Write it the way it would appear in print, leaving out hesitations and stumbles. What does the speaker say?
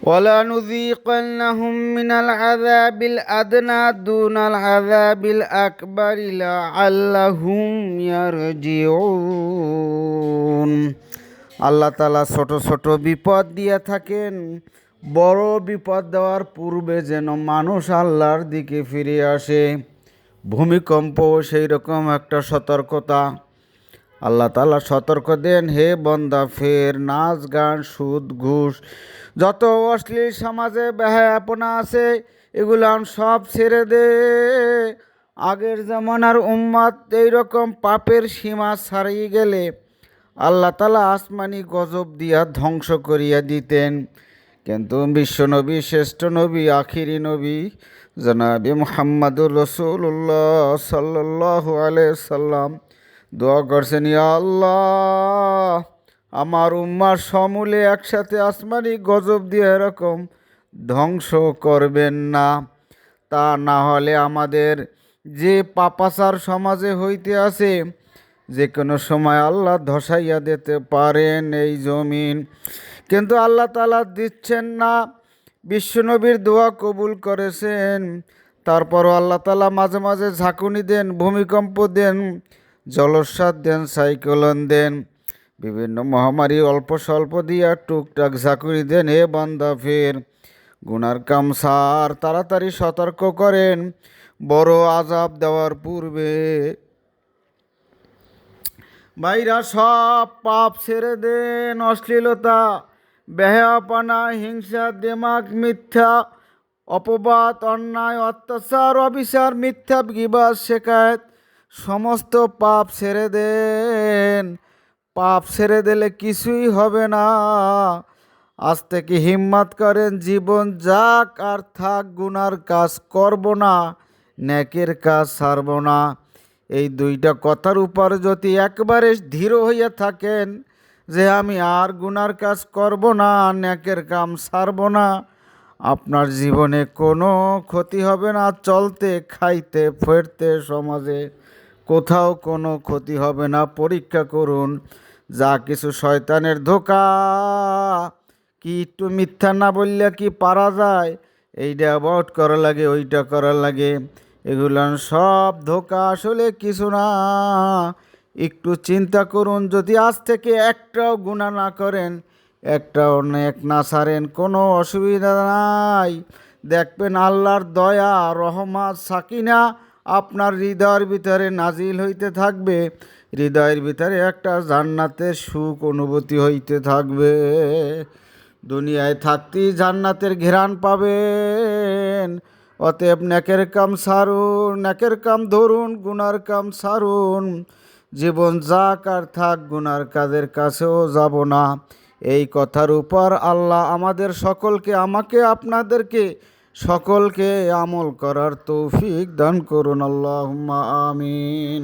وَلَنُذِيقَنَّهُم مِّنَ الْعَذَابِ الْأَدْنَىٰ دُونَ الْعَذَابِ الْأَكْبَرِ لَعَلَّهُمْ يَرْجِعُونَ। আল্লাহ তাআলা ছোট ছোট বিপদ দিয়ে থাকেন, বড় বিপদ দেওয়ার পূর্বে যেন মানুষ আল্লাহর দিকে ফিরে আসে। ভূমিকম্প সেই রকম একটা সতর্কতা। আল্লাহ তাআলা সতর্ক দেন, হে বান্দা, ফের নাচ গান সুদ ঘুষ যত অশ্লীল সমাজে বেহায়াপনা আছে এগুলো সব ছেড়ে দে। আগের জামানার উম্মাত এইরকম পাপের সীমা ছাড়িয়ে গেলে আল্লাহ তাআলা আসমানি গজব দিয়া ধ্বংস করিয়া দিতেন। কিন্তু বিশ্বনবী, শ্রেষ্ঠ নবী, আখিরি নবী জনাবে মুহাম্মাদুর রাসূলুল্লাহ সাল্লাল্লাহু আলাইহি সাল্লাম দোয়া করছেন, ইয়া আল্লাহ, আমার উম্মার সমূলে একসাথে আসমানি গজব দিয়ে এরকম ধ্বংস করবেন না। তা না হলে আমাদের যে পাপাচার সমাজে হইতে আছে যে কোনো সময় আল্লাহ ধসাইয়া দিতে পারেন এই জমিন। কিন্তু আল্লাহ তাআলা দিচ্ছেন না। বিশ্বনবীর দোয়া কবুল করেছেন, তারপরও আল্লাহ তাআলা মাঝে মাঝে ঝাঁকুনি দেন, ভূমিকম্প দেন, জলোচ্ছ্বাস দেন, সাইক্লোন দেন, বিভিন্ন মহামারী অল্প স্বল্প দিয়া টুকটাক ঝাঁকুনি দেন। হে বান্দা, ফের গুনার কাম সার, তাড়াতাড়ি সতর্ক করেন বড় আযাব দেওয়ার পূর্বে। ভাইরা, সব পাপ ছেড়ে দেন। অশ্লীলতা, বেহায়াপনা, হিংসা, দেমাগ, মিথ্যা, অপবাদ, অন্যায়, অত্যাচার, অবিচার, মিথ্যা, গীবত, শিকায়েত, সমস্ত পাপ ছেড়ে দেন। পাপ ছেড়ে দিলে কিছুই হবে না। আজ থেকে হিম্মত করেন, জীবন যাক আর থাক, গুনার কাজ করব না, নেকের কাজ ছাড়ব না। এই দুইটা কথার উপর যদি একবারে দৃঢ় হইয়া থাকেন যে আমি আর গুনার কাজ করব না, নেকের কাম ছাড়ব না, আপনার জীবনে কোনো ক্ষতি হবে না। চলতে, খাইতে, ফিরতে সমাজে কোথাও কোনো ক্ষতি হবে না। পরীক্ষা করুন, যা কিছু শয়তানের ধোঁকা, কি একটু মিথ্যা না বললে কি পারা যায়? এইটা অ্যাভয়েড করা লাগে, ওইটা করা লাগে, এগুলো সব ধোঁকা, আসলে কিছু না। একটু চিন্তা করুন, যদি আজ থেকে একটাও গুনাহ না করেন, একটাও নেক না ছাড়েন, কোনো অসুবিধা নাই। দেখবেন আল্লাহর দয়া, রহমত, সাকিনা আপনার হৃদয়ের ভিতরে নাজিল হইতে থাকবে। হৃদয়ের ভিতরে একটা জান্নাতের সুখ অনুভূতি হইতে থাকবে। দুনিয়ায় থাকতেই জান্নাতের ঘ্রাণ পাবেন। অতএব নেকের কাম সারুন, নেকের কাম ধরুন, গুনার কাম সারুন। জীবন যাক আর থাক, গুনার কাজের কাছেও যাব না। এই কথার উপর আল্লাহ আমাদের সকলকে, আমাকে, আপনাদেরকে সকলকে আমল করার তৌফিক দান করুন। আল্লাহুম্মা আমিন।